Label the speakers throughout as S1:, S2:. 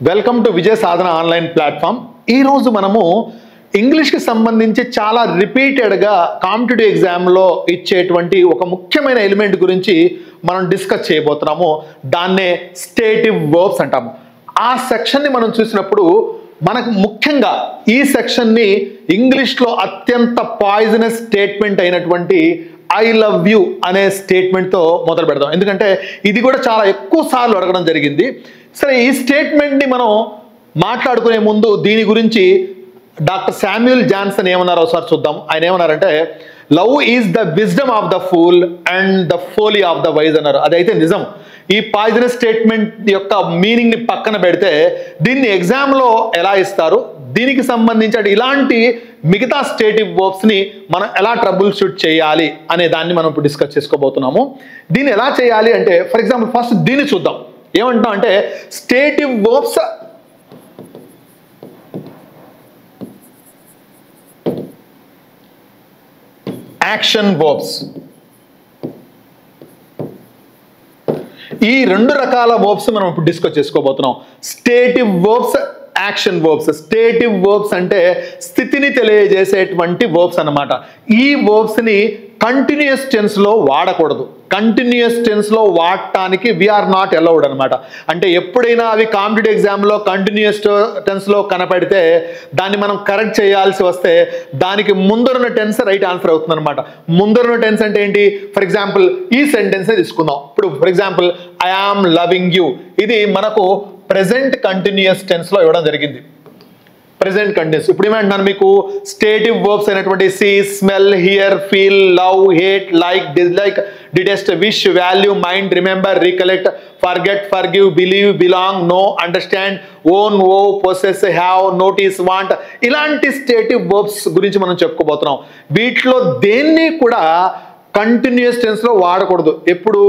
S1: Welcome to Vijaya Sadhana online platform. ఈరోజు మనము ఇంగ్లీష్కి సంబంధించి చాలా రిపీటెడ్గా కాంపిటేటివ్ ఎగ్జామ్లో ఇచ్చేటువంటి ఒక ముఖ్యమైన ఎలిమెంట్ గురించి మనం డిస్కస్ చేయబోతున్నాము. దాన్నే స్టేటివ్ వర్బ్స్ అంటాము. ఆ సెక్షన్ని మనం చూసినప్పుడు మనకు ముఖ్యంగా ఈ సెక్షన్ని ఇంగ్లీష్లో అత్యంత పాయిజనస్ స్టేట్మెంట్ అయినటువంటి ఐ లవ్ యూ అనే స్టేట్మెంట్తో మొదలు పెడదాం. ఎందుకంటే ఇది కూడా చాలా ఎక్కువ సార్లు అడగడం జరిగింది. సరే, ఈ స్టేట్మెంట్ని మనం మాట్లాడుకునే ముందు దీని గురించి డాక్టర్ శామ్యూల్ జాన్సన్ ఏమన్నారో ఒకసారి చూద్దాం. ఆయన ఏమన్నారంటే, love is the wisdom of the fool and the Foley of the wise అన్నారు. అదైతే నిజం. ఈ పాయిజనస్ స్టేట్మెంట్ యొక్క మీనింగ్ని పక్కన పెడితే దీన్ని ఎగ్జామ్లో ఎలా ఇస్తారు, దీనికి సంబంధించి ఇలాంటి మిగతా స్టేటివ్ వర్బ్స్ని మనం ఎలా ట్రబుల్ షూట్ చేయాలి అనే దాన్ని మనం ఇప్పుడు డిస్కస్ చేసుకోబోతున్నాము. దీన్ని ఎలా చేయాలి అంటే, ఫర్ ఎగ్జాంపుల్ ఫస్ట్ దీన్ని చూద్దాం. ఏమంటాం అంటే, స్టేటివ్ వర్బ్స్ యాక్షన్ వర్బ్స్. ఈ రెండు రకాల వర్బ్స్ మనం ఇప్పుడు డిస్కస్ చేసుకోబోతున్నాం. Stative verbs, action verbs. Stative verbs అంటే స్థితిని తెలియజేసేటువంటి వర్బ్స్ అన్నమాట. ఈ వర్బ్స్ని కంటిన్యూస్ టెన్స్లో వాడకూడదు. కంటిన్యూస్ టెన్స్లో వాడటానికి వీఆర్ నాట్ అలౌడ్ అనమాట. అంటే ఎప్పుడైనా అవి కాంపిటేటివ్ ఎగ్జామ్లో కంటిన్యూస్ టెన్స్లో కనపడితే దాన్ని మనం కరెక్ట్ చేయాల్సి వస్తే దానికి ముందరున్న టెన్స్ రైట్ ఆన్సర్ అవుతుంది అనమాట. ముందరున్న టెన్స్ అంటే ఏంటి? ఫర్ ఎగ్జాంపుల్ ఈ సెంటెన్స్ తీసుకుందాం. ఇప్పుడు for example I am loving you, ఇది మనకు ప్రెజెంట్ కంటిన్యూస్ టెన్స్లో ఇవ్వడం జరిగింది. Present continuous. ఇప్పుడు ఏమంటున్నాను మీకు, స్టేటివ్ వర్బ్స్ అయినటువంటి see, smell, hear, feel, love, hate, like, dislike, detest, wish, value, mind, remember, recollect, forget, forgive, believe, belong, know, understand, own, owe, possess, have, notice, want, ఇలాంటి stative verbs గురించి మనం చెప్పుకోబోతున్నాం. వీటిలో దేన్ని కూడా కంటిన్యూస్ టెన్స్లో వాడకూడదు. ఎప్పుడు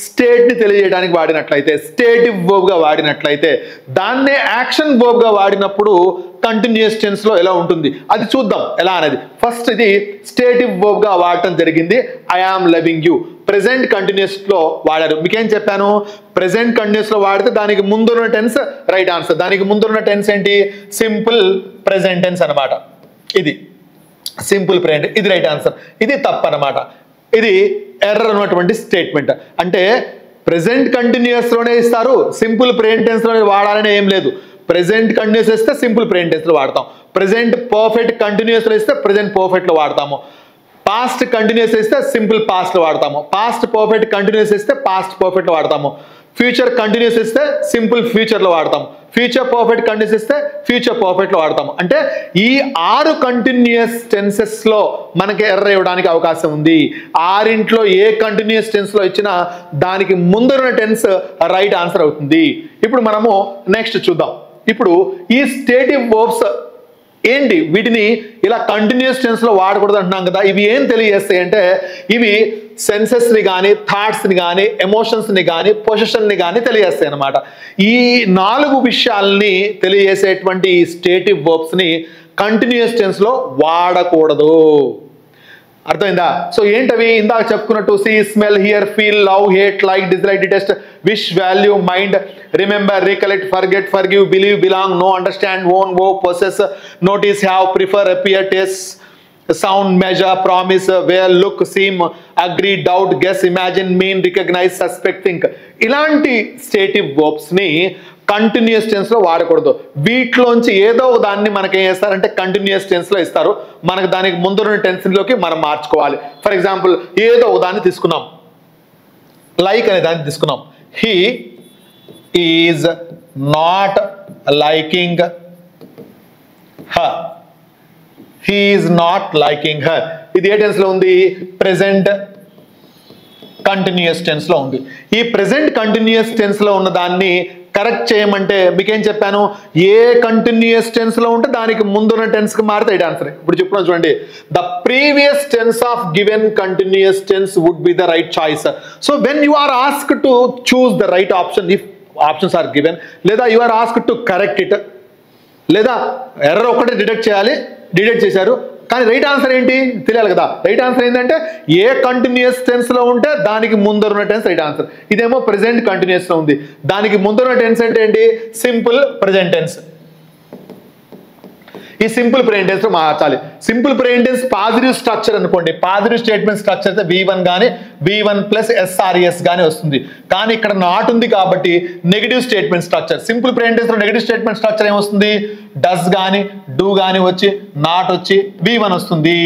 S1: స్టేట్ని తెలియజేయడానికి వాడినట్లయితే, స్టేటివ్ వర్బ్గా వాడినట్లయితే, దాన్నే యాక్షన్ వర్బ్గా వాడినప్పుడు కంటిన్యూస్ టెన్స్లో ఎలా ఉంటుంది అది చూద్దాం ఎలా అనేది. ఫస్ట్ ఇది స్టేటివ్ వర్బ్గా వాడటం జరిగింది. I am loving you present కంటిన్యూస్లో వాడారు. మీకేం చెప్పాను? ప్రెజెంట్ కంటిన్యూస్లో వాడితే దానికి ముందున్న టెన్స్ రైట్ ఆన్సర్. దానికి ముందున్న టెన్స్ ఏంటి? సింపుల్ ప్రెజెంట్ టెన్స్ అనమాట. ఇది సింపుల్ ప్రెజెంట్, ఇది రైట్ ఆన్సర్. ఇది తప్పు అనమాట. ఇది ఎర్రర్ అన్నటువంటి స్టేట్మెంట్. అంటే ప్రెజెంట్ కంటిన్యూస్లోనే ఇస్తారు, సింపుల్ ప్రెజెంట్ టెన్స్లోనే వాడాలని ఏం లేదు. ప్రెజెంట్ కంటిన్యూస్ ఇస్తే సింపుల్ ప్రెజెంట్ టెన్స్లో వాడతాం. ప్రెజెంట్ పర్ఫెక్ట్ కంటిన్యూస్లో ఇస్తే ప్రెజెంట్ పర్ఫెక్ట్లో వాడతాము. పాస్ట్ కంటిన్యూస్ ఇస్తే సింపుల్ పాస్ట్లో వాడతాము. పాస్ట్ పర్ఫెక్ట్ కంటిన్యూస్ ఇస్తే పాస్ట్ పర్ఫెక్ట్లో వాడతాము. ఫ్యూచర్ కంటిన్యూస్ ఇస్తే సింపుల్ ఫ్యూచర్లో వాడతాము. ఫ్యూచర్ పర్ఫెక్ట్ కంటిన్యూస్ ఇస్తే ఫ్యూచర్ పర్ఫెక్ట్లో వాడతాము. అంటే ఈ 6 కంటిన్యూస్ టెన్సెస్లో మనకి ఎర్రర్ ఇవ్వడానికి అవకాశం ఉంది. 6ఇంట్లో ఏ కంటిన్యూస్ టెన్స్లో ఇచ్చినా దానికి ముందున్న టెన్స్ రైట్ ఆన్సర్ అవుతుంది. ఇప్పుడు మనము నెక్స్ట్ చూద్దాం. ఇప్పుడు ఈ స్టేటివ్ వర్బ్స్ ఏంటి, వీటిని ఇలా కంటిన్యూస్ టెన్స్లో వాడకూడదు అంటున్నాం కదా. ఇవి ఏం తెలియజేస్తాయి అంటే, ఇవి సెన్సెస్ని కానీ, థాట్స్ని కానీ, ఎమోషన్స్ని కానీ, పొజిషన్ని కానీ తెలియజేస్తాయి అన్నమాట. ఈ 4 విషయాల్ని తెలియజేసేటువంటి ఈ స్టేటివ్ వర్బ్స్ని కంటిన్యూస్ టెన్స్లో వాడకూడదు. అర్థమైందా? సో ఏంటవి? ఇందాక చెప్పుకున్నట్టు see, smell, hear, feel, love, hate, like, dislike, detest, wish, value, mind, remember, recollect, forget, forgive, believe, belong, know, understand, own, owe, possess, notice, have, prefer, appear, taste, sound, measure, promise, wear, look, seem, agree, doubt, guess, imagine, mean, recognise, suspect, think, ఇలాంటి stative వర్బ్స్ని continuous టెన్స్లో వాడకూడదు. వీటిలోంచి ఏదో దాన్ని మనకి ఏం చేస్తారంటే continuous టెన్స్లో ఇస్తారు. మనకు దానికి ముందున్న టెన్స్లోకి మనం మార్చుకోవాలి. ఫర్ ఎగ్జాంపుల్ ఏదో దాన్ని తీసుకున్నాం, లైక్ అనే దాన్ని తీసుకున్నాం. He is not liking her. He is not liking her. ఇది ఏ టెన్స్లో ఉంది? ప్రెజెంట్ కంటిన్యూస్ టెన్స్లో ఉంది. ఈ ప్రెజెంట్ కంటిన్యూస్ టెన్స్లో ఉన్న దాన్ని కరెక్ట్ చేయమంటే మీకేం చెప్పాను? ఏ కంటిన్యూస్ టెన్స్లో ఉంటే దానికి ముందున్న టెన్స్కి మారితే రైట్ ఆన్సర్. ఇప్పుడు చెప్తున్నాను చూడండి, the previous tense of given continuous tense would be the right choice. So when you are asked to choose the right option, if options are given, లేదా you are asked to correct it, లేదా error ఒకటే detect చేయాలి, detect చేశారు, కానీ right answer ఏంటి తెలియాలి కదా. Right answer ఏంటంటే ఏ కంటిన్యూస్ టెన్స్ లో ఉంటే దానికి ముందరున్న టెన్స్ రైట్ ఆన్సర్. ఇదేమో ప్రెసెంట్ కంటిన్యూస్ లో ఉంది, దానికి ముందరున్న టెన్స్ అంటే ఏంటి సింపుల్ ప్రెసెంట్ టెన్స్. ఈ సింపుల్ ప్రెసెంట్ టెన్స్ లో మార్చాలి. Simple present tense positive structure అనుకోండి, పాజిటివ్ స్టేట్మెంట్ స్ట్రక్చర్ అయితే V1 కానీ V1 ప్లస్ SRES కానీ వస్తుంది. కానీ ఇక్కడ నాట్ ఉంది కాబట్టి negative statement structure. Simple present tense లో నెగిటివ్ స్టేట్మెంట్ స్ట్రక్చర్ ఏమొస్తుంది, డస్ కానీ డూ కానీ వచ్చి నాట్ వచ్చి V1 వస్తుంది.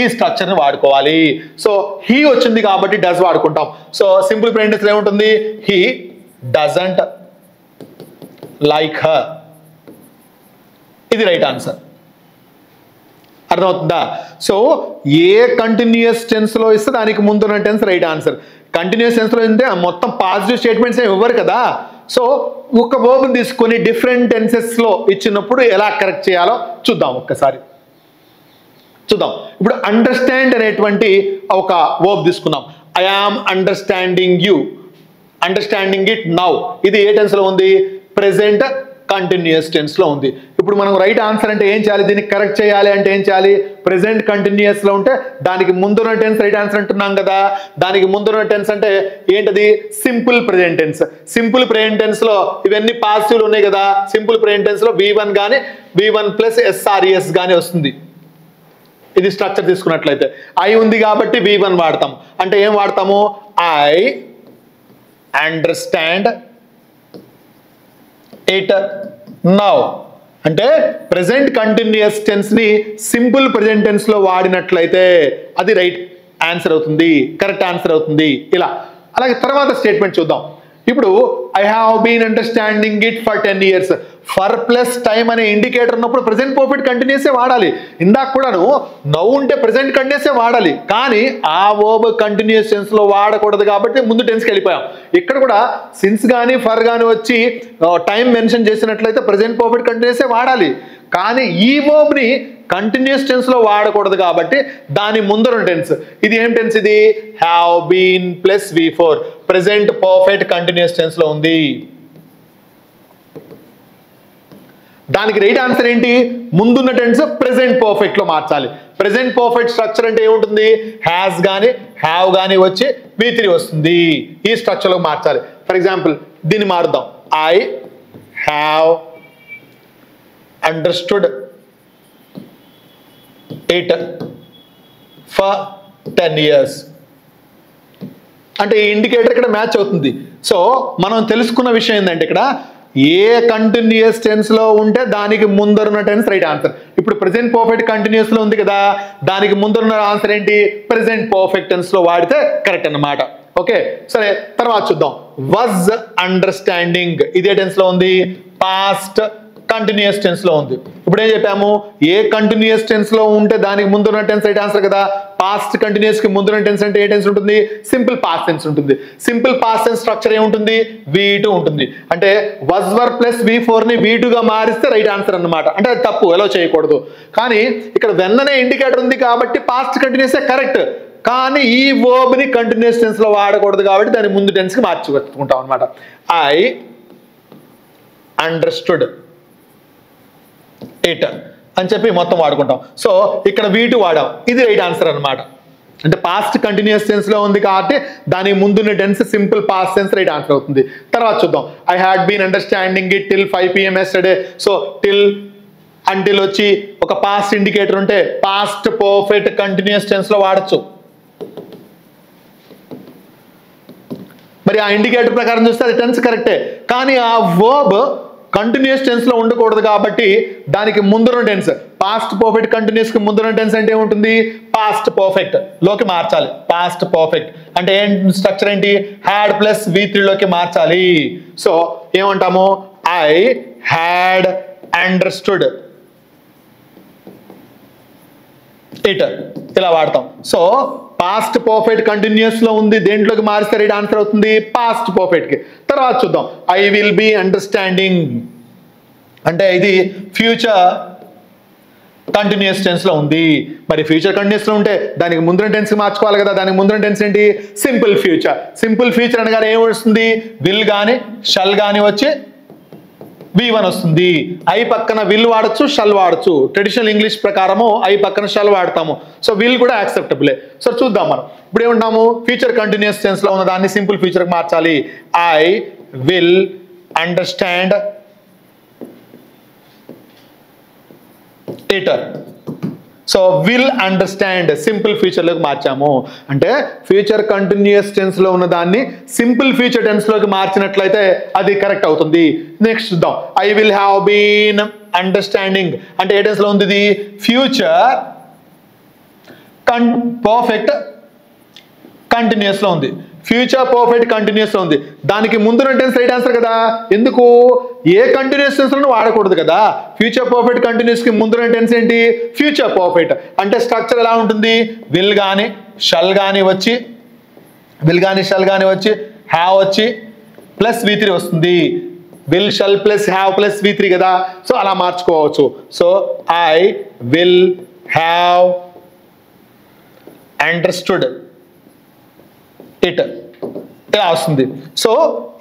S1: ఈ స్ట్రక్చర్ ని వాడుకోవాలి. సో హీ వచ్చింది కాబట్టి డస్ వాడుకుంటాం. సో సింపుల్ ప్రెసెంట్ టెన్స్ లో ఏముంటుంది, హీ డజంట్ లైక్ హర్. ఇది రైట్ ఆన్సర్. అర్థమవుతుందా. సో ఏ కంటిన్యూస్ టెన్స్ లో ఇస్తే దానికి ముందున్న టెన్స్ రైట్ ఆన్సర్. కంటిన్యూస్ టెన్స్ లో ఉంటే మొత్తం పాజిటివ్ స్టేట్మెంట్స్ ఏమి ఇవ్వరు కదా. సో ఒక వర్బ్ తీసుకొని డిఫరెంట్ టెన్సెస్ లో ఇచ్చినప్పుడు ఎలా కరెక్ట్ చేయాలో చూద్దాం ఒక్కసారి. చూద్దాం. ఇప్పుడు అండర్స్టాండ్ అనేటువంటి ఒక వర్బ్ తీసుకున్నాం. I am understanding you, understanding it now. ఇది ఏ టెన్స్ లో ఉంది, ప్రెసెంట్ కంటిన్యూస్ టెన్స్ లో ఉంది. ఇప్పుడు మనం రైట్ ఆన్సర్ అంటే ఏం చేయాలి, దీన్ని కరెక్ట్ చేయాలి అంటే ఏం చేయాలి, ప్రెసెంట్ కంటిన్యూస్ లో ఉంటే దానికి ముందున్న టెన్స్ రైట్ ఆన్సర్ అంటున్నాం కదా. దానికి ముందున్న టెన్స్ అంటే ఏంటది, simple present tense. Simple present tense లో ఇవన్నీ పాజిటివ్లు ఉన్నాయి కదా. సింపుల్ ప్రెసెంట్ టెన్స్ లో V1 కానీ V1 ప్లస్ SRES కానీ వస్తుంది. ఇది స్ట్రక్చర్ తీసుకున్నట్లయితే ఐ ఉంది కాబట్టి V1 వాడతాం. అంటే ఏం వాడతాము, ఐ అండర్స్టాండ్ ఇట్ నౌ. అంటే ప్రెసెంట్ కంటిన్యూస్ టెన్స్ ని సింపుల్ ప్రెసెంట్ టెన్స్ లో వాడినట్లయితే అది రైట్ ఆన్సర్ అవుతుంది, కరెక్ట్ ఆన్సర్ అవుతుంది. ఇలా అలాగే తర్వాత స్టేట్మెంట్ చూద్దాం. ఇప్పుడు I have been understanding it for 10 years. For plus time అనే ఇండికేటర్ ఉన్నప్పుడు ప్రెసెంట్ పర్ఫెక్ట్ కంటిన్యూసే వాడాలి. ఇందాక కూడాను నౌ ఉంటే ప్రెసెంట్ కంటిన్యూసే వాడాలి, కానీ ఆ వర్బ్ కంటిన్యూస్ టెన్స్ లో వాడకూడదు కాబట్టి ముందు టెన్స్కి వెళ్ళిపోయాం. ఇక్కడ కూడా సిన్స్ కానీ ఫర్ కానీ వచ్చి టైం మెన్షన్ చేసినట్లయితే ప్రెసెంట్ పర్ఫెక్ట్ కంటిన్యూసే వాడాలి. కానీ ఈ వర్బ్ ని కంటిన్యూస్ టెన్స్ లో వాడకూడదు కాబట్టి దాని ముందర టెన్స్. ఇది ఏం టెన్స్, ఇది have been plus V4 present perfect continuous tense లో ఉంది. దానికి రైట్ ఆన్సర్ ఏంటి, ముందున్న టెన్స్ ప్రెసెంట్ పర్ఫెక్ట్ లో మార్చాలి. ప్రెసెంట్ పర్ఫెక్ట్ స్ట్రక్చర్ అంటే ఏముంటుంది, హ్యాస్ గానీ హ్యావ్ గానీ వచ్చి V3 వస్తుంది. ఈ స్ట్రక్చర్ లో మార్చాలి. ఫర్ ఎగ్జాంపుల్ దీన్ని మారుద్దాం. I have understood it for 10 years. అంటే ఈ ఇండికేటర్ ఇక్కడ మ్యాచ్ అవుతుంది. సో మనం తెలుసుకున్న విషయం ఏంటంటే ఇక్కడ ఏ కంటిన్యూస్ టెన్స్ లో ఉంటే దానికి ముందరున్న టెన్స్ రైట్ ఆన్సర్. ఇప్పుడు ప్రెసెంట్ పర్ఫెక్ట్ కంటిన్యూస్ లో ఉంది కదా, దానికి ముందరున్న ఆన్సర్ ఏంటి, ప్రెసెంట్ పర్ఫెక్ట్ టెన్స్ లో వాడితే కరెక్ట్ అన్నమాట. ఓకే సరే, తర్వాత చూద్దాం. వాజ్ అండర్స్టాండింగ్ ఇదే టెన్స్ లో ఉంది, పాస్ట్ కంటిన్యూస్ టెన్స్ లో ఉంది. ఇప్పుడు ఏం చెప్పాము, ఏ కంటిన్యూస్ టెన్స్ లో ఉంటే దానికి ముందున్న టెన్స్ రైట్ ఆన్సర్ కదా. పాస్ట్ కంటిన్యూస్ కి ముందున్న టెన్స్ అంటే ఏ టెన్స్ ఉంటుంది, సింపుల్ పాస్ట్ టెన్స్ ఉంటుంది. సింపుల్ పాస్ట్ టెన్స్ స్ట్రక్చర్ ఏముంటుంది, V2 ఉంటుంది. అంటే was were ప్లస్ V4 ని V2 గా మారిస్తే రైట్ ఆన్సర్ అన్నమాట. అంటే అది తప్పు, ఎలా చేయకూడదు. కానీ ఇక్కడ వెన్ అనే ఇండికేటర్ ఉంది కాబట్టి పాస్ట్ కంటిన్యూస్ కరెక్ట్, కానీ ఈ వర్బ్ ని కంటిన్యూస్ టెన్స్ లో వాడకూడదు కాబట్టి దాని ముందు టెన్స్ కి మార్చుకుంటాం అనమాట. ఐ అండర్స్టూడ్ ఇట్ అని చెప్పి మొత్తం వాడుకుంటాం. సో ఇక్కడ V2 వాడాం, ఇది రైట్ ఆన్సర్ అనమాట. అంటే పాస్ట్ కంటిన్యూస్ టెన్స్ లో ఉంది కాబట్టి దాని ముందున్న tense simple past tense right answer అవుతుంది. తర్వాత చూద్దాం. I had been understanding it till 5 PM yesterday. So till until వచ్చి ఒక పాస్ట్ ఇండికేటర్ ఉంటే పాస్ట్ పర్ఫెక్ట్ కంటిన్యూస్ టెన్స్ లో వాడచ్చు. మరి ఆ ఇండికేటర్ ప్రకారం చూస్తే అది టెన్స్ కరెక్టే, కానీ ఆ వర్బ్ కంటిన్యూస్ టెన్స్ లో ఉండకూడదు కాబట్టి దానికి ముందున్న టెన్స్ పాస్ట్ పర్ఫెక్ట్ కంటిన్యూస్ కి ముందున్న టెన్స్ అంటే ఏముంటుంది, పాస్ట్ పర్ఫెక్ట్ లోకి మార్చాలి. పాస్ట్ పర్ఫెక్ట్ అంటే ఏం స్ట్రక్చర్ ఏంటి, హ్యాడ్ ప్లస్ V3 లోకి మార్చాలి. సో ఏమంటాము, ఐ హ్యాడ్ అండర్స్టూడ్ ఇట్, ఇలా వాడతాం. సో పాస్ట్ పర్ఫెక్ట్ కంటిన్యూస్ లో ఉంది, దేంట్లోకి మారిస్తే రైట్ ఆన్సర్ అవుతుంది, పాస్ట్ పర్ఫెక్ట్ కి. తర్వాత చూద్దాం. ఐ విల్ బి అండర్స్టాండింగ్ అంటే ఇది ఫ్యూచర్ కంటిన్యూస్ టెన్స్ లో ఉంది. మరి ఫ్యూచర్ కంటిన్యూస్ లో ఉంటే దానికి ముందున టెన్స్ కి మార్చుకోవాలి కదా. దానికి ముందున టెన్స్ ఏంటి, సింపుల్ ఫ్యూచర్. సింపుల్ ఫ్యూచర్ అనగానే ఏం వస్తుంది, విల్ గాని షల్ గాని వచ్చి V1 వస్తుంది. ఐ పక్కన విల్ వాడచ్చు, షల్ వాడచ్చు. ట్రెడిషనల్ ఇంగ్లీష్ ప్రకారము ఐ పక్కన షల్ వాడతాము. సో విల్ కూడా యాక్సెప్టబులే. సో చూద్దాం మనం ఇప్పుడు ఏమంటాము, ఫ్యూచర్ కంటిన్యూస్ టెన్స్ లో ఉన్న దాన్ని సింపుల్ ఫ్యూచర్ కి మార్చాలి. I will understand it. So will understand simple future లోకి మార్చాము. అంటే ఫ్యూచర్ కంటిన్యూస్ టెన్స్ లో ఉన్న దాన్ని సింపుల్ ఫ్యూచర్ టెన్స్ లోకి మార్చినట్లయితే అది కరెక్ట్ అవుతుంది. నెక్స్ట్ చూద్దాం, I will have been understanding అంటే ఏ టెన్స్ లో ఉంది, ఇది ఫ్యూచర్ పర్ఫెక్ట్ కంటిన్యూస్ లో ఉంది. ఫ్యూచర్ పర్ఫెక్ట్ కంటిన్యూస్ లో ఉంది. దానికి ముందున్న టెన్స్ రైట్ ఆన్సర్ కదా. ఎందుకు, ఏ కంటిన్యూస్ టెన్స్ లో వాడకూడదు కదా. ఫ్యూచర్ పర్ఫెక్ట్ కంటిన్యూస్ కి ముందున్న టెన్స్ ఏంటి, ఫ్యూచర్ పర్ఫెక్ట్. అంటే స్ట్రక్చర్ ఎలా ఉంటుంది, విల్ గాని షల్ గాని వచ్చి, విల్ గాని షల్ గాని వచ్చి, హ్యావ్ వచ్చి ప్లస్ V3 వస్తుంది. Will shall plus have plus V3 కదా. సో అలా మార్చుకోవచ్చు. So I will have understood it ఇలా వస్తుంది. సో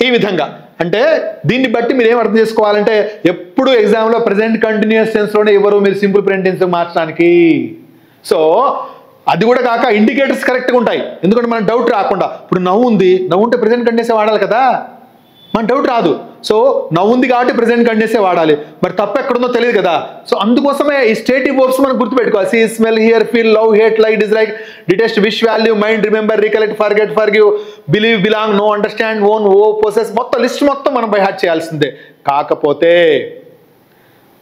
S1: ఈ విధంగా అంటే దీన్ని బట్టి మీరు ఏం అర్థం చేసుకోవాలంటే, ఎప్పుడు ఎగ్జామ్లో ప్రెసెంట్ కంటిన్యూస్ టెన్స్ లోనే ఎవరు మీరు సింపుల్ ప్రెసెంట్ టెన్స్ మార్చడానికి. సో అది కూడా కాక ఇండికేటర్స్ కరెక్ట్గా ఉంటాయి. ఎందుకంటే మన డౌట్ రాకుండా, ఇప్పుడు నవ్వు ఉంది, నవ్వు ఉంటే ప్రెసెంట్ కంటిన్యూస్ వాడాలి కదా, మన డౌట్ రాదు. సో నవ్వు ఉంది కాబట్టి ప్రెసెంట్ కంటిన్యూస్ వాడాలి. మరి తప్పు ఎక్కడుందో తెలియదు కదా. సో అందుకోసమే ఈ స్టేటివ్ వర్బ్స్ మనం గుర్తుపెట్టుకోవాలి. See, smell, hear, feel, love, hate, like, dislike, detest, wish, value, mind, remember, recollect, forget, forgive, believe, belong, know, understand, own, owe, possess, మొత్తం లిస్ట్ మొత్తం మనం బై హార్ట్ చేయాల్సిందే. కాకపోతే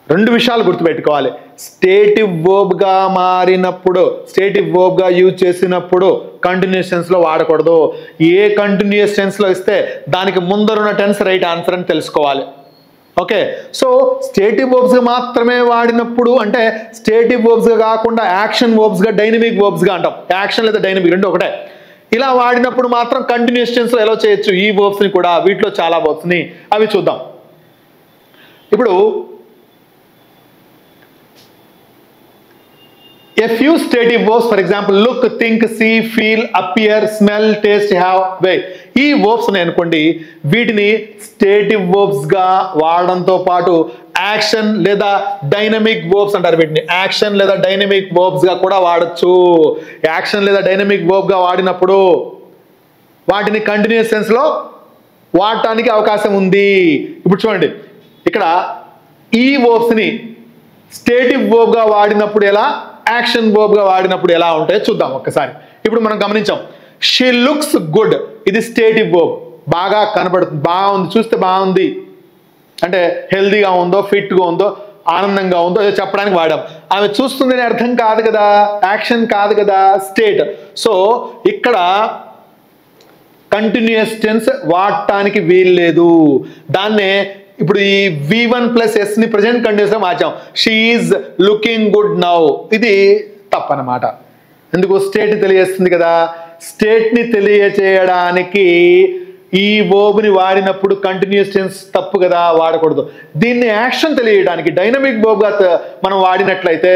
S1: రెండు విషయాలు గుర్తుపెట్టుకోవాలి. స్టేటివ్ వర్బ్ గా మారినప్పుడు, స్టేటివ్ వర్బ్ గా యూజ్ చేసినప్పుడు కంటిన్యూస్ టెన్స్ లో వాడకూడదు. ఏ కంటిన్యూస్ టెన్స్ లో ఇస్తే దానికి ముందరున్న టెన్స్ రైట్ ఆన్సర్ అని తెలుసుకోవాలి. ఓకే, సో స్టేటివ్ వర్బ్స్ గా మాత్రమే వాడినప్పుడు, అంటే స్టేటివ్ వర్బ్స్ గా కాకుండా యాక్షన్ వర్బ్స్ గా, డైనమిక్ వర్బ్స్ గా అంటాం. యాక్షన్ లేదా డైనమిక్ రెండు ఒకటే. ఇలా వాడినప్పుడు మాత్రం కంటిన్యూస్ టెన్స్ లో ఎలా చేయొచ్చు ఈ వర్బ్స్ ని కూడా. వీటిలో చాలా వర్బ్స్ ని అవి చూద్దాం. ఇప్పుడు a few stative verbs, for example, look, think, see, feel, appear, smell, taste, have, weigh. ఈ వర్బ్స్ అనుకోండి, వీటిని స్టేటివ్ వర్బ్స్ గా వాడడంతో పాటు యాక్షన్ లేదా డైనమిక్ వర్బ్స్ అంటారు. వీటిని యాక్షన్ లేదా డైనమిక్ వర్బ్స్ గా కూడా వాడచ్చు. యాక్షన్ లేదా డైనమిక్ వర్బ్ గా వాడినప్పుడు వాటిని కంటిన్యూస్ టెన్స్ లో వాడటానికి అవకాశం ఉంది. ఇప్పుడు చూడండి, ఇక్కడ ఈ వర్బ్స్ ని స్టేటివ్ వర్బ్ గా వాడినప్పుడు ఎలా, యాక్షన్ వర్బ్ గా వాడినప్పుడు ఎలా ఉంటాయో చూద్దాం ఒక్కసారి. ఇప్పుడు మనం గమనించాం, షీ లుక్స్ గుడ్, ఇది స్టేటివ్ వర్బ్. బాగా కనబడుతుంది, బాగుంది, చూస్తే బాగుంది అంటే హెల్దీగా ఉందో, ఫిట్గా ఉందో, ఆనందంగా ఉందో ఏదో చెప్పడానికి వాడాం. ఆమె చూస్తుంది అని అర్థం కాదు కదా, యాక్షన్ కాదు కదా, స్టేట్. సో ఇక్కడ కంటిన్యూస్ టెన్స్ వాడటానికి వీల్లేదు. దాన్నే ఇప్పుడు ఈ V1 ప్లస్ S ని ప్రెసెంట్ కంటిన్యూస్ లో మార్చాం. She is looking good now, ఇది తప్పనమాట. ఎందుకు, స్టేట్ తెలియజేస్తుంది కదా. స్టేట్ ని తెలియచేయడానికి ఈ వర్బ్ ని వాడినప్పుడు కంటిన్యూస్ టెన్స్ తప్పు కదా, వాడకూడదు. దీన్ని యాక్షన్ తెలియడానికి డైనమిక్ వర్బ్ గా మనం వాడినట్లయితే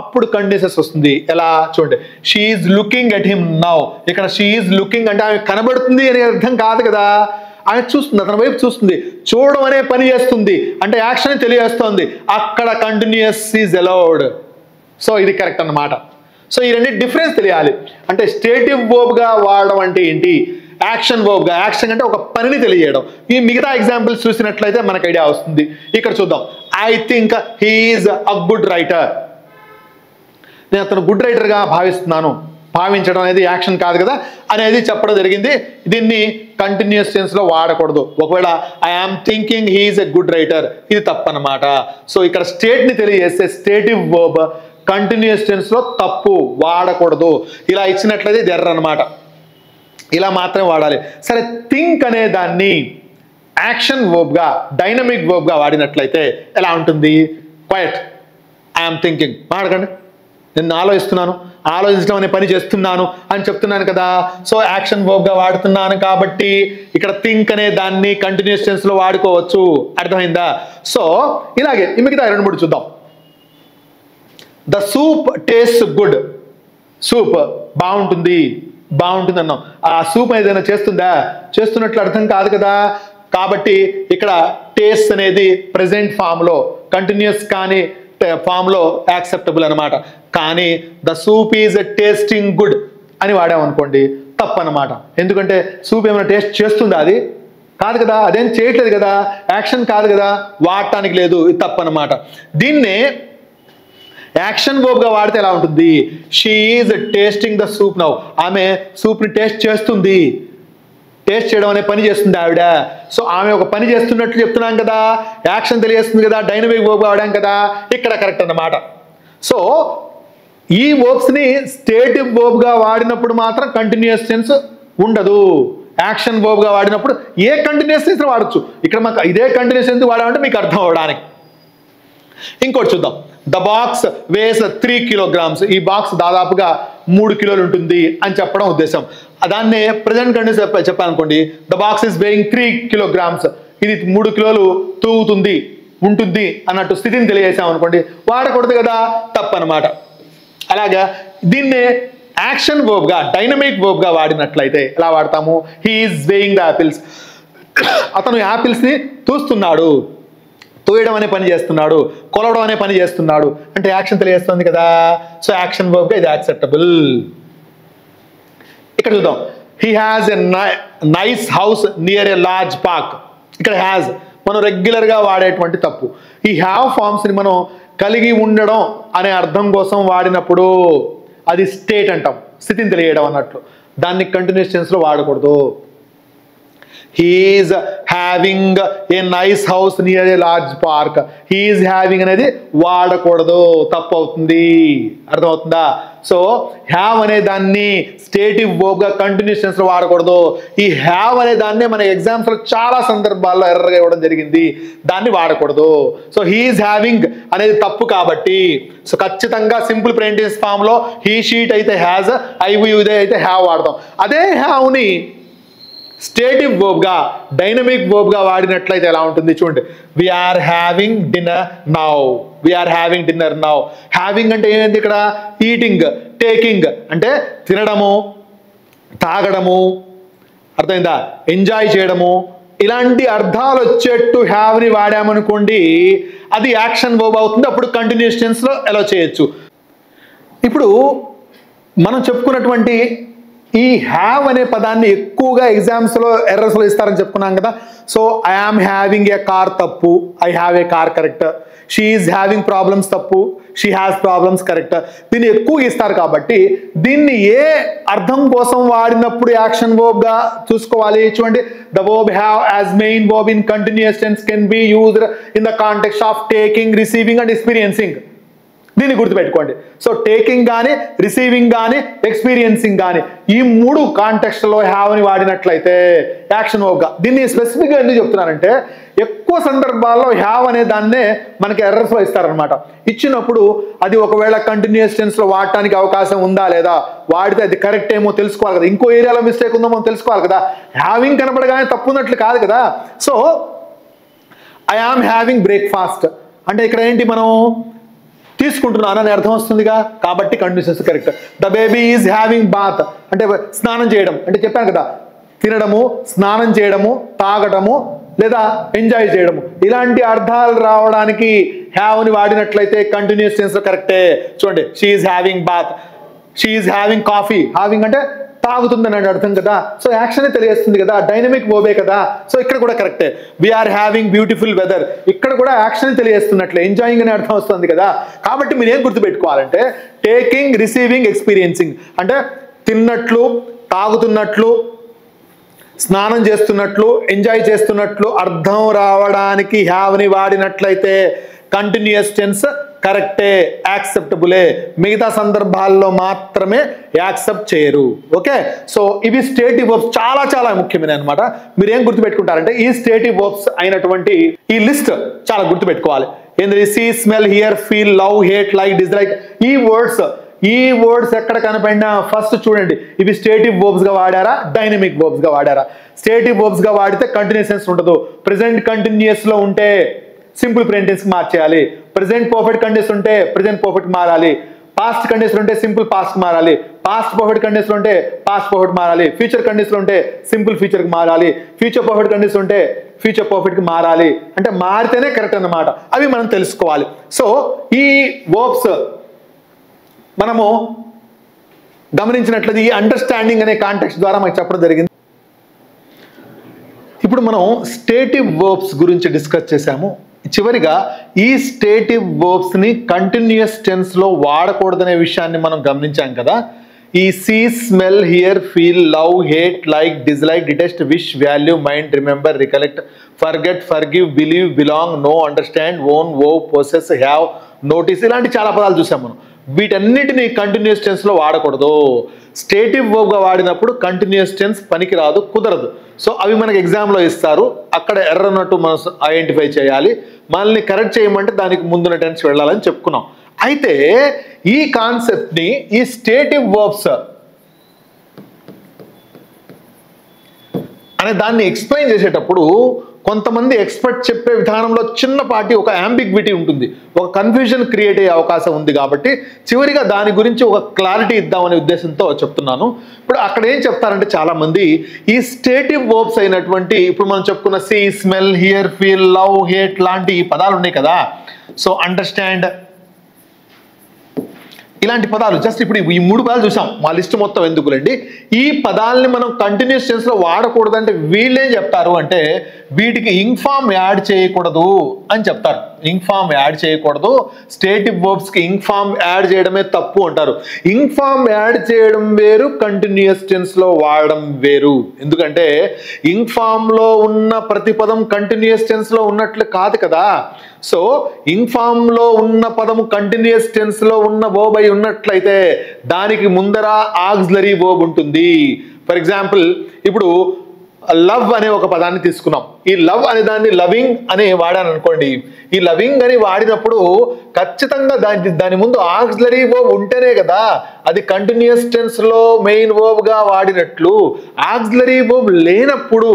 S1: అప్పుడు కంటిన్యూస్ వస్తుంది. ఎలా చూడండి, she is looking at him now. ఇక్కడ షీ ఈజ్ లుకింగ్ అంటే ఆమె కనబడుతుంది అనే అర్థం కాదు కదా, ఆమె చూస్తుంది, అతని వైపు చూస్తుంది, చూడడం అనే పని చేస్తుంది అంటే యాక్షన్ తెలియజేస్తుంది. అక్కడ కంటిన్యూస్ ఈజ్ అలౌడ్. సో ఇది కరెక్ట్ అన్నమాట. సో ఈ రెండు డిఫరెన్స్ తెలియాలి. అంటే స్టేటివ్ వర్బ్ గా వాడడం అంటే ఏంటి, యాక్షన్ వర్బ్ గా, యాక్షన్ అంటే ఒక పనిని తెలియజేయడం. ఈ మిగతా ఎగ్జాంపుల్స్ చూసినట్లయితే మనకు ఐడియా వస్తుంది. ఇక్కడ చూద్దాం, I think he is a good writer. నేను అతను గుడ్ రైటర్ గా భావిస్తున్నాను. భావించడం అనేది యాక్షన్ కాదు కదా అనేది చెప్పడం జరిగింది. దీన్ని కంటిన్యూస్ టెన్స్ లో వాడకూడదు. ఒకవేళ I am thinking he is a good writer, ఇది తప్పనమాట. సో ఇక్కడ స్టేట్ ని తెలియజేస్తే స్టేటివ్ వర్బ్ కంటిన్యూస్ టెన్స్ లో తప్పు, వాడకూడదు. ఇలా ఇచ్చినట్లయితే ఇది ఎర్ర అనమాట. ఇలా మాత్రమే వాడాలి. సరే, థింక్ అనే దాన్ని యాక్షన్ వర్బ్ గా, డైనమిక్ వర్బ్ గా వాడినట్లయితే ఎలా ఉంటుంది, క్వైట్, ఐఎమ్ థింకింగ్. మాడకండి, నేను ఆలోచిస్తున్నాను, ఆలోచించడం అనే పని చేస్తున్నాను అని చెప్తున్నాను కదా. సో యాక్షన్ వర్బ్ గా వాడుతున్నాను కాబట్టి ఇక్కడ థింక్ అనే దాన్ని కంటిన్యూస్ టెన్స్ లో వాడుకోవచ్చు. అర్థమైందా? సో ఇలాగే మిగతా రెండు మూడు చూద్దాం. The soup taste good. Soup బాగుంటుంది, బాగుంటుంది అన్నాం. ఆ సూప్ ఏదైనా చేస్తుందా, చేస్తున్నట్లు అర్థం కాదు కదా. కాబట్టి ఇక్కడ టేస్ట్ అనేది ప్రెజెంట్ ఫామ్లో కంటిన్యూస్ కానీ ఫామ్లో యాక్సెప్టబుల్ అనమాట. కానీ the soup is tasting good అని వాడామనుకోండి తప్పనమాట. ఎందుకంటే సూప్ ఏమైనా టేస్ట్ చేస్తుందా? అది కాదు కదా, అదేం చేయట్లేదు కదా, యాక్షన్ కాదు కదా, వాడటానికి లేదు, ఇది తప్పనమాట. దీన్నే యాక్షన్ వర్బ్గా వాడితే ఎలా ఉంటుంది? She is tasting the soup now. ఆమె సూప్ని టేస్ట్ చేస్తుంది. టేస్ట్ చేయడం అనే పని చేస్తుంది ఆవిడ. సో ఆమె ఒక పని చేస్తున్నట్లు చెప్తున్నాం కదా, యాక్షన్ తెలియజేస్తుంది కదా, డైనమిక్ వర్బ్గా వాడాం కదా, ఇక్కడ కరెక్ట్ అన్నమాట. సో ఈ వర్బ్స్ని స్టేటివ్ వర్బ్గా వాడినప్పుడు మాత్రం కంటిన్యూస్ టెన్స్ ఉండదు. యాక్షన్ వర్బ్గా వాడినప్పుడు ఏ కంటిన్యూస్ టెన్స్ వాడచ్చు. ఇక్కడ మాకు ఇదే కంటిన్యూస్ టెన్స్ వాడామంటే మీకు అర్థం అవడానికి. ఇంకోటి చూద్దాం. The box weighs 3 kilograms. ఈ బాక్స్ దాదాపుగా 3 కిలోలు ఉంటుంది అని చెప్పడం ఉద్దేశం. దాన్నే ప్రజెంట్ కండిషన్ చెప్పాలనుకోండి, the box is weighing 3 kilograms. ఇది 3 కిలోలు తూగుతుంది ఉంటుంది అన్నట్టు స్థితిని తెలియజేసాం అనుకోండి, వాడకూడదు కదా, తప్పనమాట. అలాగా దీన్నే యాక్షన్ వర్బ్గా డైనమిక్ వర్బ్గా వాడినట్లయితే ఎలా వాడతాము? He is weighing the apples. అతను యాపిల్స్ని తూస్తున్నాడు. తూయడం అనే పని చేస్తున్నాడు, కొలవడం అనే పని చేస్తున్నాడు అంటే యాక్షన్ తెలియజేస్తుంది కదా. సో యాక్షన్ వర్బ్గా ఇది యాక్సెప్టబుల్. ఇక్కడ చూద్దాం. He has a nice house near a large park. ఇక్కడ హ్యాజ్ మనం రెగ్యులర్గా వాడేటువంటి తప్పు. ఈ హ్యావ్ ఫార్మ్స్ని మనం కలిగి ఉండడం అనే అర్థం కోసం వాడినప్పుడు అది స్టేట్ అంటాం, స్థితిని తెలియడం అన్నట్లు. దాన్ని కంటిన్యూస్ టెన్స్లో వాడకూడదు. He is having a nice house near a large park. He is having అనేది వాడకూడదు, తప్పు అవుతుంది. అర్థమవుతుందా? సో హ్యావ్ అనే దాన్ని స్టేటివ్ వర్బ్గా కంటిన్యూస్ టెన్స్లో వాడకూడదు. ఈ హ్యావ్ అనే దాన్నే మన ఎగ్జామ్స్లో చాలా సందర్భాల్లో ఎర్రగా ఇవ్వడం జరిగింది, దాన్ని వాడకూడదు. సో హీ ఈజ్ హ్యావింగ్ అనేది తప్పు కాబట్టి సో ఖచ్చితంగా సింపుల్ ప్రెజెంట్ ఫామ్లో హీ షీట్ అయితే హ్యాజ్, ఐ ఇదే అయితే హ్యావ్ వాడతాం. అదే హ్యావ్ని స్టేటివ్ వర్బ్గా డైనమిక్ వర్బ్గా వాడినట్లయితే ఎలా ఉంటుంది చూడండి. We are having dinner now. We are having dinner now. Having అంటే ఏంటి? ఇక్కడ ఈటింగ్, టేకింగ్ అంటే తినడము, తాగడము, అర్థమైందా, ఎంజాయ్ చేయడము, ఇలాంటి అర్థాలు వచ్చేట్టు హ్యావ్ని వాడామనుకోండి అది యాక్షన్ వర్బ్ అవుతుంది. అప్పుడు కంటిన్యూస్ టెన్స్లో ఎలా చేయొచ్చు. ఇప్పుడు మనం చెప్పుకున్నటువంటి ఈ హ్యావ్ అనే పదాన్ని ఎక్కువగా ఎగ్జామ్స్లో ఎర్రర్స్లో ఇస్తారని చెప్పుకున్నాం కదా. So I am having a car తప్పు, I have a car correct. She is having problems తప్పు, షీ హ్యాస్ ప్రాబ్లమ్స్ కరెక్ట్. దీన్ని ఎక్కువగా ఇస్తారు కాబట్టి దీన్ని ఏ అర్థం కోసం వాడినప్పుడు యాక్షన్ వర్బ్గా చూసుకోవాలి చూడండి. The verb have as main verb in continuous tense can be used in the context of taking, receiving and experiencing. దీన్ని గుర్తుపెట్టుకోండి. సో టేకింగ్ కానీ, రిసీవింగ్ కానీ, ఎక్స్పీరియన్సింగ్ కానీ ఈ 3 కాంటెక్స్ట్లో హ్యావ్ని వాడినట్లయితే యాక్షన్ వర్బ్గా. దీన్ని స్పెసిఫిక్గా ఎందుకు చెప్తున్నానంటే ఎక్కువ సందర్భాల్లో హ్యావ్ అనే దాన్నే మనకి ఎర్రర్స్లో ఇస్తారనమాట. ఇచ్చినప్పుడు అది ఒకవేళ కంటిన్యూస్ టెన్స్లో వాడటానికి అవకాశం ఉందా లేదా, వాడితే అది కరెక్ట్ ఏమో తెలుసుకోవాలి కదా, ఇంకో ఏరియాలో మిస్టేక్ ఉందో మనం తెలుసుకోవాలి కదా. హ్యావింగ్ కనపడగానే తప్పు ఉన్నట్లు కాదు కదా. So I am having breakfast అంటే ఇక్కడ ఏంటి, మనం తీసుకుంటున్నాను అని అర్థం వస్తుందిగా, కాబట్టి conditions correct. The baby is having bath అంటే స్నానం చేయడం అంటే చెప్పాను కదా, తినడము, స్నానం చేయడము, తాగడము లేదా ఎంజాయ్ చేయడము ఇలాంటి అర్థాలు రావడానికి హ్యావ్ని వాడినట్లయితే కంటిన్యూస్ టెన్స్లో కరెక్టే. చూడండి, she is having bath, she is having coffee. Having అంటే తాగుతుందని అర్థం కదా. సో యాక్షన్ తెలియజేస్తుంది కదా, డైనమిక్ వర్బే కదా. సో ఇక్కడ కూడా కరెక్టే. వీఆర్ హ్యావింగ్ బ్యూటిఫుల్ వెదర్ ఇక్కడ కూడా యాక్షన్ తెలియజేస్తున్నట్లే, ఎంజాయింగ్ అనే అర్థం వస్తుంది కదా. కాబట్టి మీరు ఏం గుర్తుపెట్టుకోవాలంటే టేకింగ్, రిసీవింగ్, ఎక్స్పీరియన్సింగ్ అంటే తిన్నట్లు, తాగుతున్నట్లు, స్నానం చేస్తున్నట్లు, ఎంజాయ్ చేస్తున్నట్లు అర్థం రావడానికి హ్యావ్ని వాడినట్లయితే కంటిన్యూస్ టెన్స్ కరెక్టే, యాక్సెప్టబులే. మిగతా సందర్భాల్లో మాత్రమే యాక్సెప్ట్ చేయరు. ఓకే, సో ఇవి స్టేటివ్ వర్బ్స్ చాలా చాలా ముఖ్యమైన అనమాట. మీరు ఏం గుర్తుపెట్టుకుంటారంటే ఈ స్టేటివ్ వర్బ్స్ అయినటువంటి ఈ లిస్ట్ చాలా గుర్తుపెట్టుకోవాలి. ఏంటి? See, smell, hear, feel, love, hate, like, dislike ఈ వర్డ్స్ ఎక్కడ కనపడినా ఫస్ట్ చూడండి ఇవి స్టేటివ్ వర్బ్స్ గా వాడారా, డైనమిక్ వర్బ్స్ గా వాడారా. స్టేటివ్ వర్బ్స్ గా వాడితే కంటిన్యూస్ టెన్స్ ఉండదు. ప్రెజెంట్ కంటిన్యూస్ లో ఉంటే సింపుల్ ప్రెజెంట్ టెన్స్ మార్చేయాలి. ప్రెజెంట్ పర్ఫెక్ట్ కండిషన్ ఉంటే ప్రెజెంట్ పర్ఫెక్ట్ మారాలి. పాస్ట్ కండిషన్ ఉంటే సింపుల్ పాస్ట్ మారాలి. పాస్ట్ పర్ఫెక్ట్ కండిషన్ ఉంటే పాస్ట్ పర్ఫెక్ట్ మారాలి, ఫ్యూచర్ కండిషన్ ఉంటే సింపుల్ ఫ్యూచర్కి మారాలి, ఫ్యూచర్ పర్ఫెక్ట్ కండిషన్ ఉంటే ఫ్యూచర్ పర్ఫెక్ట్కి మారాలి. అంటే మారితేనే కరెక్ట్ అన్నమాట. అవి మనం తెలుసుకోవాలి. సో ఈ వర్బ్స్ మనము గమనించినట్లయితే ఈ అండర్స్టాండింగ్ అనే కాంటెక్స్ట్ ద్వారా మనకు చెప్పడం జరిగింది. ఇప్పుడు మనం స్టేటివ్ వర్బ్స్ గురించి డిస్కస్ చేశాము. చివరిగా ఈ స్టేటివ్ వర్బ్స్ని కంటిన్యూయస్ టెన్స్లో వాడకూడదనే విషయాన్ని మనం గమనించాం కదా. ఈ see, smell, hear, feel, love, hate, like, dislike, detest, wish, value, mind, remember, recollect, forget, forgive, believe, belong, know, understand, own, owe, possess, have, notice ఇలాంటి చాలా పదాలు చూసాం మనం. వీటన్నిటిని కంటిన్యూస్ టెన్స్లో వాడకూడదు. స్టేటివ్ వర్బ్గా వాడినప్పుడు కంటిన్యూస్ టెన్స్ పనికిరాదు, కుదరదు. సో అవి మనకి ఎగ్జామ్లో ఇస్తారు. అక్కడ ఎర్ర అన్నట్టు మనం ఐడెంటిఫై చేయాలి. మనల్ని కరెక్ట్ చేయమంటే దానికి ముందున్న టెన్స్ వెళ్ళాలని చెప్పుకున్నాం. అయితే ఈ కాన్సెప్ట్ని ఈ స్టేటివ్ వర్బ్స్ అనే దాన్ని ఎక్స్ప్లెయిన్ చేసేటప్పుడు కొంతమంది ఎక్స్పర్ట్ చెప్పే విధానంలో చిన్నపాటి ఒక యాంబిగ్విటీ ఉంటుంది, ఒక కన్ఫ్యూజన్ క్రియేట్ అయ్యే అవకాశం ఉంది. కాబట్టి చివరిగా దాని గురించి ఒక క్లారిటీ ఇద్దామనే ఉద్దేశంతో చెప్తున్నాను. ఇప్పుడు అక్కడ ఏం చెప్తారంటే చాలామంది ఈ స్టేటివ్ వర్బ్స్ అయినటువంటి ఇప్పుడు మనం చెప్పుకున్న see, smell, hear, feel, love, hate లాంటి ఈ పదాలు ఉన్నాయి కదా. సో అండర్స్టాండ్ ఇలాంటి పదాలు జస్ట్ ఇప్పుడు ఈ 3 పదాలు చూసాం. మా లిస్ట్ మొత్తం ఎందుకులేండి. ఈ పదాలని మనం కంటిన్యూస్ టెన్స్లో వాడకూడదు అంటే వీళ్ళేం చెప్తారు అంటే వీటికి ఇంక్ ఫామ్ యాడ్ చేయకూడదు అని చెప్తారు. ఇంక్ ఫామ్ యాడ్ చేయకూడదు, స్టేటివ్ వర్బ్స్కి ఇంక్ ఫామ్ యాడ్ చేయడమే తప్పు అంటారు. ఇంక్ ఫామ్ యాడ్ చేయడం వేరు, కంటిన్యూస్ టెన్స్లో వాడడం వేరు. ఎందుకంటే ఇంక్ ఫామ్లో ఉన్న ప్రతి పదం కంటిన్యూస్ టెన్స్లో ఉన్నట్లు కాదు కదా. సో ఇంక్ ఫామ్లో ఉన్న పదము కంటిన్యూస్ టెన్స్లో ఉన్న వర్బ్ అయి ఉన్నట్లయితే దానికి ముందర ఆక్సిలరీ వర్బ్ ఉంటుంది. ఫర్ ఎగ్జాంపుల్ ఇప్పుడు లవ్ అనే ఒక పదాన్ని తీసుకున్నాం. ఈ లవ్ అనే దాన్ని లవింగ్ అని వాడాను అనుకోండి. ఈ లవింగ్ అని వాడినప్పుడు ఖచ్చితంగా దాని ముందు ఆక్సిలరీ వర్బ్ ఉంటేనే కదా అది కంటిన్యూస్ టెన్స్లో మెయిన్ వర్బ్గా వాడినట్లు. ఆక్సిలరీ వర్బ్ లేనప్పుడు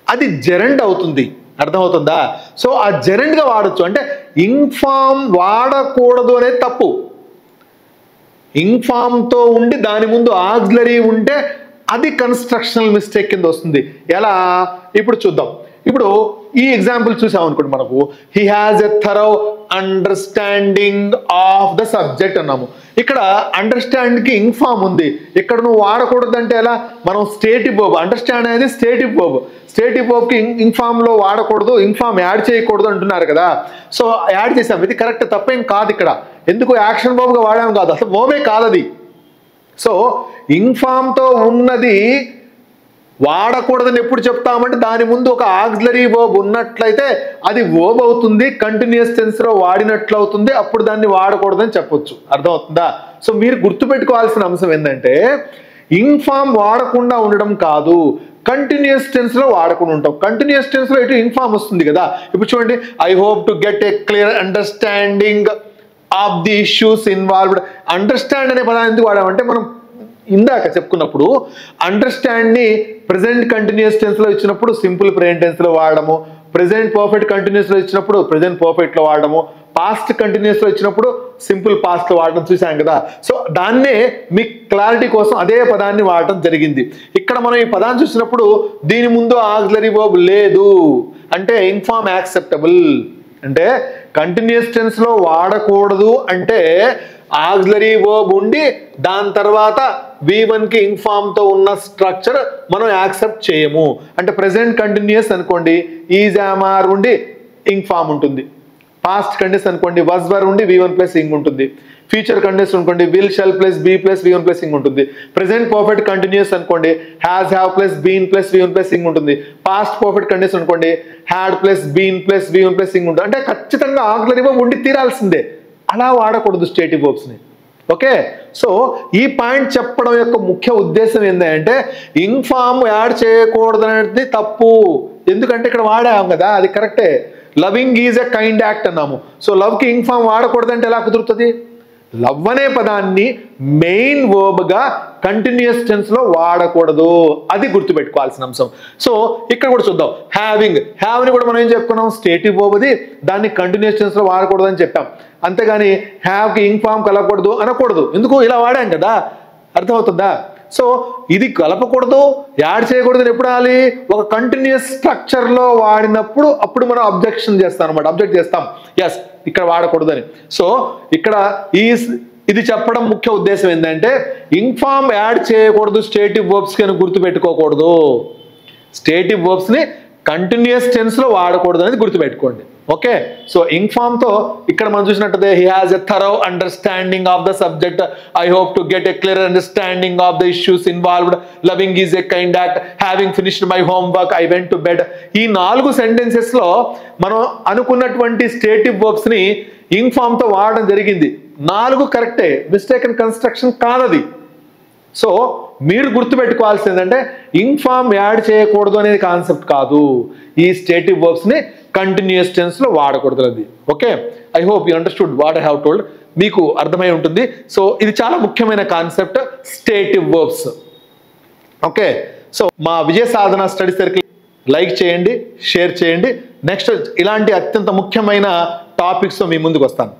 S1: అది జెరండ్ అవుతుంది. అర్థమవుతుందా? సో ఆ జెరండ్గా వాడచ్చు. అంటే ఇంక్ ఫామ్ వాడకూడదు అనేది తప్పు. ఇంక్ ఫామ్తో ఉండి దాని ముందు ఆక్సిలరీ ఉంటే అది కన్స్ట్రక్షనల్ మిస్టేక్ కింద వస్తుంది. ఎలా ఇప్పుడు చూద్దాం. ఇప్పుడు ఈ ఎగ్జాంపుల్ చూసాం అనుకోండి, మనకు he has a thorough understanding of the subject అన్నాము. ఇక్కడ అండర్స్టాండ్కి ఇంక్ ఫామ్ ఉంది. ఇక్కడ నువ్వు వాడకూడదంటే ఎలా? మనం స్టేటివ్ వర్బ్, అండర్స్టాండ్ అనేది స్టేటివ్ వర్బ్, స్టేటివ్ వర్బ్కి ఇంక్ ఫామ్లో వాడకూడదు, ఇంక్ ఫామ్ యాడ్ చేయకూడదు అంటున్నారు కదా. సో యాడ్ చేసాం, ఇది కరెక్ట్, తప్పేం కాదు. ఇక్కడ ఎందుకు యాక్షన్ వర్బ్గా వాడాము కాదు, అసలు వర్బే కాదు అది. సో ఇంక్ ఫామ్తో ఉన్నది వాడకూడదని ఎప్పుడు చెప్తామంటే దాని ముందు ఒక ఆక్సిలరీ వర్బ్ ఉన్నట్లయితే అది వర్బ్ అవుతుంది, కంటిన్యూస్ టెన్స్లో వాడినట్లు అవుతుంది, అప్పుడు దాన్ని వాడకూడదని చెప్పొచ్చు. అర్థమవుతుందా? సో మీరు గుర్తుపెట్టుకోవాల్సిన అంశం ఏంటంటే ఇంక్ ఫామ్ వాడకుండా ఉండడం కాదు, కంటిన్యూస్ టెన్స్లో వాడకుండా ఉంటాం. కంటిన్యూస్ టెన్స్లో ఇటు ఇంక్ ఫామ్ వస్తుంది కదా. ఇప్పుడు చూడండి, I hope to get a clear understanding of the issues involved. Understand అనే పదాన్ని ఎందుకు వాడామంటే మనం ఇందాక చెప్పుకున్నప్పుడు అండర్స్టాండ్ని ప్రెజెంట్ కంటిన్యూస్ టెన్స్లో ఇచ్చినప్పుడు సింపుల్ ప్రెజెంట్ టెన్స్లో వాడము, ప్రెజెంట్ పర్ఫెక్ట్ కంటిన్యూస్లో ఇచ్చినప్పుడు ప్రెజెంట్ పర్ఫెక్ట్లో వాడము, పాస్ట్ కంటిన్యూస్లో ఇచ్చినప్పుడు సింపుల్ పాస్ట్లో వాడడం చూసాం కదా. సో దాన్నే మీ క్లారిటీ కోసం అదే పదాన్ని వాడటం జరిగింది. ఇక్కడ మనం ఈ పదాన్ని చూసినప్పుడు దీని ముందు ఆక్సిలరీ వర్బ్ లేదు అంటే ఇంక్ ఫామ్ యాక్సెప్టబుల్. అంటే కంటిన్యూస్ టెన్స్లో వాడకూడదు అంటే ఆక్సిలరీ వర్బ్ ఉండి దాని తర్వాత V1కి ఇంక్ ఫామ్తో ఉన్న స్ట్రక్చర్ మనం యాక్సెప్ట్ చేయము. అంటే ప్రెసెంట్ కంటిన్యూస్ అనుకోండి, ఈజ్, యామ్, ఆర్ ఉండి ఇంక్ ఫామ్ ఉంటుంది. పాస్ట్ కండిషన్ అనుకోండి, వస్, వర్ ఉండి V1 ప్లస్ ఇంగ్ ఉంటుంది. ఫ్యూచర్ కండిషన్ అనుకోండి, will, shall plus be plus V1 plus ing ఉంటుంది. ప్రెసెంట్ పర్ఫెక్ట్ కంటిన్యూస్ అనుకోండి, has, have plus been plus V1 plus ing ఉంటుంది. Past perfect condition అనుకోండి, had plus been plus V1 plus ing ఉంటుంది. అంటే ఖచ్చితంగా auxiliary verb ఉండి తీరాల్సిందే. అలా వాడకూడదు స్టేటివ్ వర్బ్స్ని. ఓకే, సో ఈ పాయింట్ చెప్పడం యొక్క ముఖ్య ఉద్దేశం ఏంటంటే ఇంక్ ఫామ్ యాడ్ చేయకూడదు అనేది తప్పు. ఎందుకంటే ఇక్కడ వాడాం కదా, అది కరెక్టే. Loving is a kind act అన్నాము. సో లవ్కి ఇంక్ ఫామ్ వాడకూడదంటే ఎలా కుదురుతుంది? లవ్ అనే పదాన్ని మెయిన్ వర్బ్గా కంటిన్యూస్ టెన్స్లో వాడకూడదు, అది గుర్తుపెట్టుకోవాల్సిన అంశం. సో ఇక్కడ కూడా చూద్దాం. హ్యావ్ని కూడా మనం ఏం చెప్పుకున్నాం, స్టేటివ్ వర్బ్ అది, దాన్ని కంటిన్యూస్ టెన్స్లో వాడకూడదు అని చెప్పాం. అంతేగాని హ్యావ్కి ఇంగ్ ఫామ్ కలగకూడదు అనకూడదు. ఎందుకు, ఇలా వాడాం కదా, అర్థమవుతుందా? సో ఇది కలపకూడదు, యాడ్ చేయకూడదు అని ఎప్పుడు ఆలి, ఒక కంటిన్యూస్ స్ట్రక్చర్లో వాడినప్పుడు అప్పుడు మనం అబ్జెక్షన్ చేస్తాం అనమాట, అబ్జెక్ట్ చేస్తాం, ఎస్ ఇక్కడ వాడకూడదు అని. సో ఇక్కడ ఇది చెప్పడం ముఖ్య ఉద్దేశం ఏంటంటే ఇంగ్ ఫామ్ యాడ్ చేయకూడదు స్టేటివ్ వర్బ్స్కి అని గుర్తుపెట్టుకోకూడదు. స్టేటివ్ వర్బ్స్ని కంటిన్యూస్ టెన్స్లో వాడకూడదు అనేది గుర్తుపెట్టుకోండి. ఓకే, సో ఇంగ్ ఫామ్తో ఇక్కడ మనం చూసినట్టయితే he has a thorough understanding of the subject, I hope to get a clear understanding of the issues involved, loving is a kind act, having finished my homework, I went to bed. ఈ 4 సెంటెన్సెస్లో మనం అనుకున్నటువంటి స్టేటివ్ వర్బ్స్ని ఇంగ్ ఫామ్తో వాడడం జరిగింది. 4 కరెక్టే, mistaken construction కాదది. So మీరు గుర్తుపెట్టుకోవాల్సింది ఏంటంటే ఇంగ్ ఫామ్ యాడ్ చేయకూడదు అనేది కాన్సెప్ట్ కాదు, ఈ స్టేటివ్ వర్బ్స్ని కంటిన్యూస్ టెన్స్లో వాడకూడదు అది. Okay, I hope you understood what I have told, మీకు అర్థమై ఉంటుంది. సో ఇది చాలా ముఖ్యమైన కాన్సెప్ట్, స్టేటివ్ వర్బ్స్. ఓకే, సో మా విజయ సాధన స్టడీ సర్కిల్ లైక్ చేయండి, షేర్ చేయండి. నెక్స్ట్ ఇలాంటి అత్యంత ముఖ్యమైన టాపిక్స్తో మీ ముందుకు వస్తాను.